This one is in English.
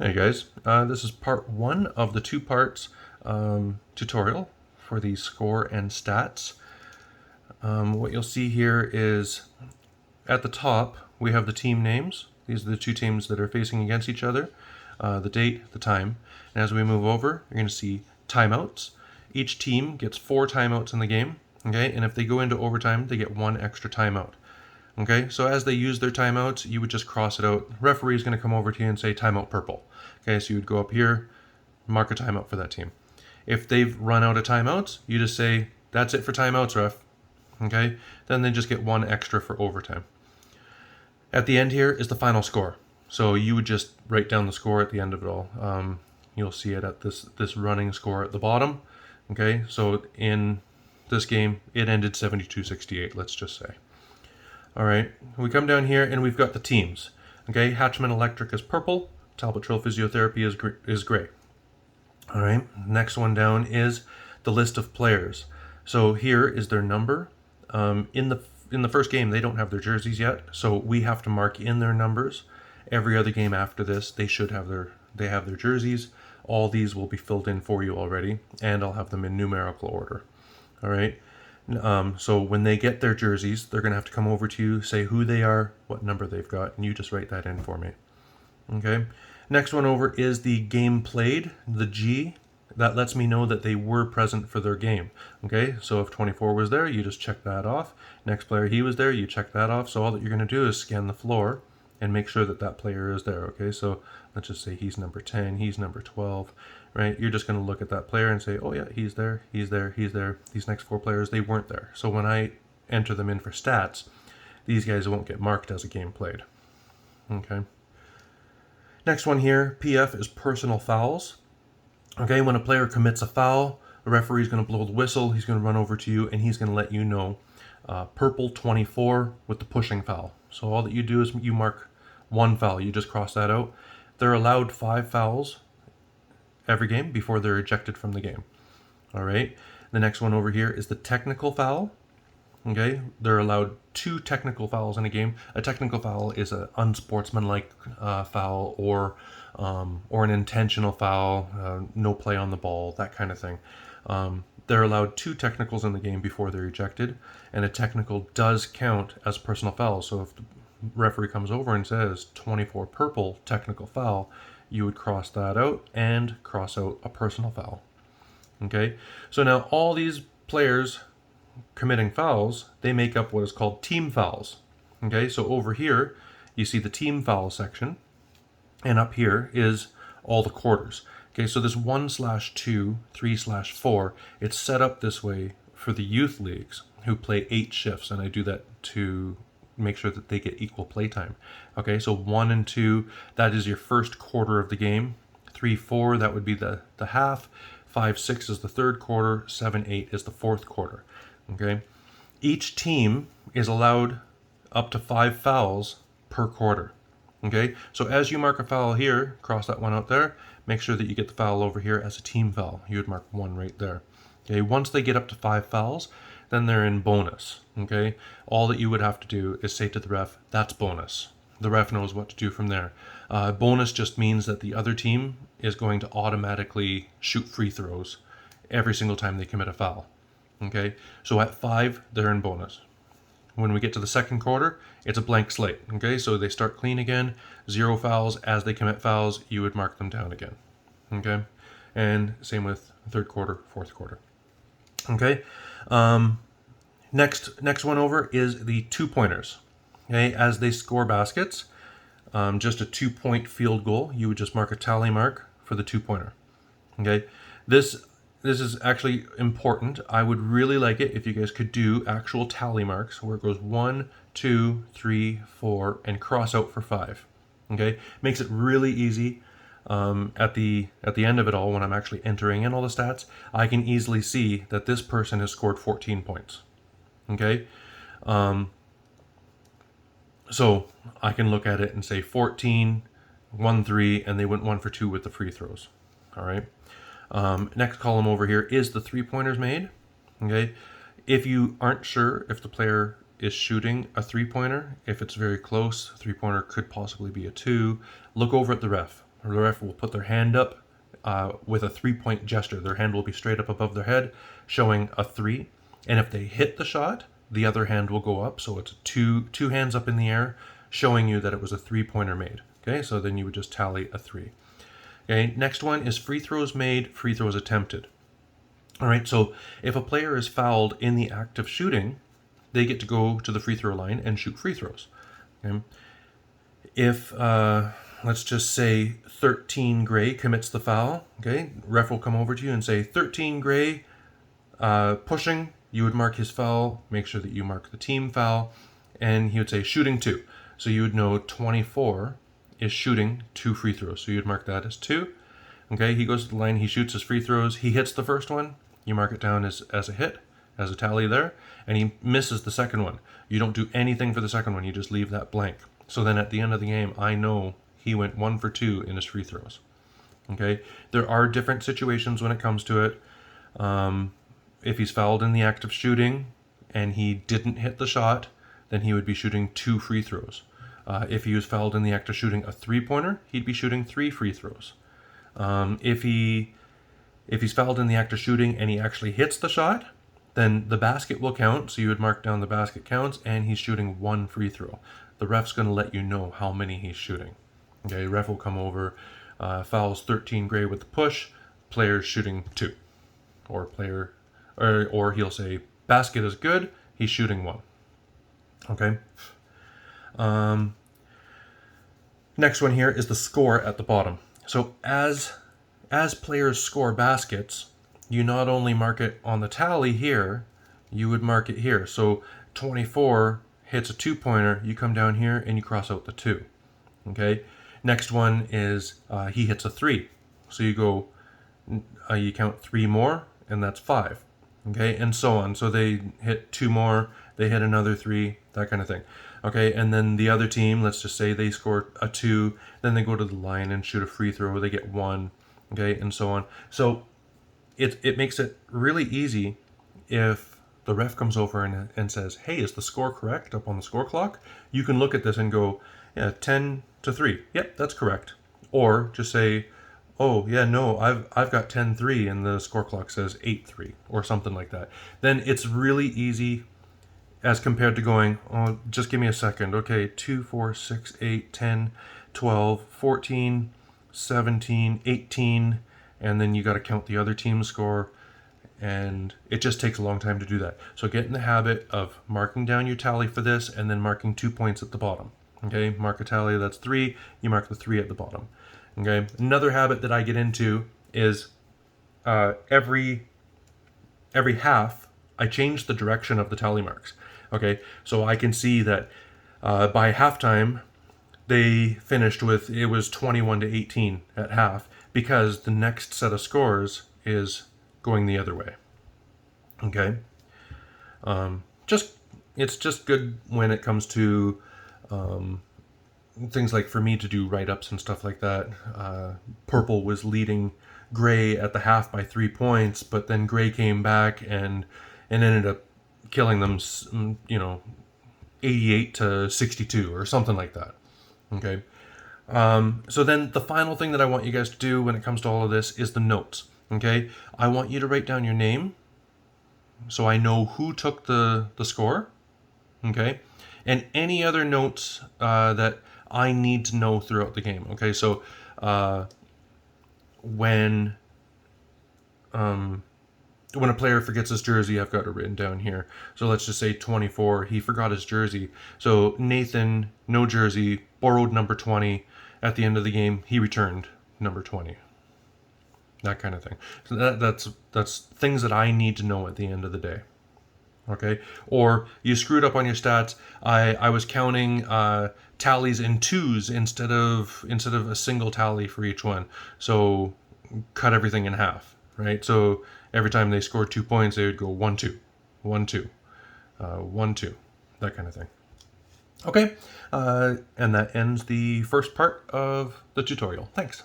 Hey guys, this is part one of the two parts tutorial for the score and stats. What you'll see here is at the top we have the team names. These are the two teams that are facing against each other, the date, the time. And as we move over, you're going to see timeouts. Each team gets 4 timeouts in the game, okay? And if they go into overtime, they get 1 extra timeout. Okay, so as they use their timeouts, you would just cross it out. The referee is going to come over to you and say timeout purple. Okay, so you would go up here, mark a timeout for that team. If they've run out of timeouts, you just say, that's it for timeouts, ref. Okay, then they just get 1 extra for overtime. At the end here is the final score. So you would just write down the score at the end of it all. You'll see it at this running score at the bottom. Okay, so in this game, it ended 72-68, let's just say. All right, we come down here and we've got the teams. Okay, Hatchman Electric is purple, Talbot Trail Physiotherapy is gray. All right, next one down is the list of players. So here is their number. In the first game, they don't have their jerseys yet, so we have to mark in their numbers. Every other game after this, they have their jerseys. All these will be filled in for you already, and I'll have them in numerical order. All right. So when they get their jerseys, they're going to have to come over to you, say who they are, what number they've got, and you just write that in for me. Okay. Next one over is the game played, the G. That lets me know that they were present for their game. Okay, so if 24 was there, you just check that off. Next player, he was there, you check that off. So all that you're going to do is scan the floor and make sure that that player is there. Okay, so let's just say he's number 10, he's number 12, right? You're just going to look at that player and say, oh yeah, he's there, he's there, he's there. These next 4 players, they weren't there. So when I enter them in for stats, these guys won't get marked as a game played. Okay. Next one here, PF is personal fouls. Okay, when a player commits a foul, the referee is going to blow the whistle, he's going to run over to you, and he's going to let you know purple 24 with the pushing foul. So all that you do is you mark 1 foul, you just cross that out. They're allowed 5 fouls every game before they're ejected from the game. All right, the next one over here is the technical foul. Okay, they're allowed 2 technical fouls in a game. A technical foul is an unsportsmanlike foul or an intentional foul, no play on the ball, that kind of thing. They're allowed 2 technicals in the game before they're ejected, and a technical does count as personal foul. So if the referee comes over and says 24 purple technical foul, you would cross that out and cross out a personal foul. Okay, so now all these players committing fouls, they make up what is called team fouls. Okay, so over here you see the team foul section, and up here is all the quarters. Okay, so this 1/2, 3/4, it's set up this way for the youth leagues who play 8 shifts, and I do that to make sure that they get equal play time. Okay, so 1 and 2, that is your first quarter of the game. 3/4, that would be the half. 5/6 is the third quarter. 7/8 is the fourth quarter. Okay, each team is allowed up to 5 fouls per quarter. Okay, so as you mark a foul here, cross that one out there, make sure that you get the foul over here as a team foul. You would mark 1 right there. Okay, once they get up to 5 fouls, then they're in bonus. Okay, all that you would have to do is say to the ref, that's bonus. The ref knows what to do from there. Bonus just means that the other team is going to automatically shoot free throws every single time they commit a foul. Okay, so at 5, they're in bonus. When we get to the second quarter, it's a blank slate. Okay, so they start clean again, 0 fouls. As they commit fouls, you would mark them down again. Okay, and same with third quarter, fourth quarter. Okay, next one over is the 2-pointers. Okay, as they score baskets, just a 2-point field goal, you would just mark a tally mark for the 2-pointer. Okay, this is actually important. I would really like it if you guys could do actual tally marks where it goes 1, 2, 3, 4, and cross out for 5. Okay, makes it really easy. At the end of it all, when I'm actually entering in all the stats, I can easily see that this person has scored 14 points. Okay, so I can look at it and say 14, 1, 3, and they went 1 for 2 with the free throws. All right. Next column over here is the 3-pointers made. Okay, if you aren't sure if the player is shooting a 3-pointer, if it's very close, 3-pointer could possibly be a 2. Look over at the ref. the ref will put their hand up with a 3-point gesture. Their hand will be straight up above their head, showing a 3. And if they hit the shot, the other hand will go up. So it's two hands up in the air, showing you that it was a 3-pointer made. Okay, so then you would just tally a 3. Okay, next one is free throws made, free throws attempted. All right, so if a player is fouled in the act of shooting, they get to go to the free throw line and shoot free throws. Okay? If, let's just say 13 Gray commits the foul, okay, ref will come over to you and say 13 Gray pushing, you would mark his foul, make sure that you mark the team foul, and he would say shooting 2. So you would know 24 is shooting 2 free throws. So you'd mark that as 2. Okay, he goes to the line, he shoots his free throws, he hits the first one, you mark it down as a hit, as a tally there, and he misses the second one. You don't do anything for the second one, you just leave that blank. So then at the end of the game, I know he went 1 for 2 in his free throws. Okay, there are different situations when it comes to it. If he's fouled in the act of shooting and he didn't hit the shot, then he would be shooting 2 free throws. If he was fouled in the act of shooting a 3-pointer, he'd be shooting 3 free throws. If he's fouled in the act of shooting and he actually hits the shot, then the basket will count, so you would mark down the basket counts, and he's shooting 1 free throw. The ref's going to let you know how many he's shooting. Okay, ref will come over, fouls 13 Gray with the push, player's shooting 2. Or he'll say, basket is good, he's shooting 1. Okay. Next one here is the score at the bottom. So as players score baskets, you not only mark it on the tally here, you would mark it here. So 24 hits a 2-pointer, you come down here and you cross out the 2. Okay. Next one is he hits a 3. So you go, you count 3 more, and that's 5. Okay, and so on. So they hit 2 more, they hit another 3, that kind of thing. Okay, and then the other team, let's just say they score a 2, then they go to the line and shoot a free throw, they get 1, okay, and so on. So it makes it really easy if the ref comes over and says, hey, is the score correct up on the score clock? You can look at this and go, yeah, 10-3. Yep, that's correct. Or just say, oh, yeah, no, I've got 10-3 and the score clock says 8-3 or something like that. Then it's really easy as compared to going, oh, just give me a second. Okay, 2, 4, 6, 8, 10, 12, 14, 17, 18, and then you got to count the other team's score, and it just takes a long time to do that. So get in the habit of marking down your tally for this and then marking 2 points at the bottom. Okay, mark a tally that's 3, you mark the 3 at the bottom. Okay, another habit that I get into is every half I change the direction of the tally marks. Okay, so I can see that by halftime they finished with, it was 21-18 at half, because the next set of scores is going the other way. Okay, it's just good when it comes to things like for me to do write-ups and stuff like that. Purple was leading Gray at the half by 3 points, but then Gray came back and ended up killing them, 88-62 or something like that. Okay. So then the final thing that I want you guys to do when it comes to all of this is the notes. Okay. I want you to write down your name so I know who took the score. Okay. And any other notes that I need to know throughout the game. Okay, so when a player forgets his jersey, I've got it written down here. So let's just say 24, he forgot his jersey. So Nathan, no jersey, borrowed number 20. At the end of the game, he returned number 20. That kind of thing. So that's things that I need to know at the end of the day. Okay, or you screwed up on your stats. I was counting tallies in 2s instead of a single tally for each one. So cut everything in half, right? So every time they scored 2 points, they would go 1-2, 1-2, 1-2, that kind of thing. Okay, and that ends the first part of the tutorial. Thanks.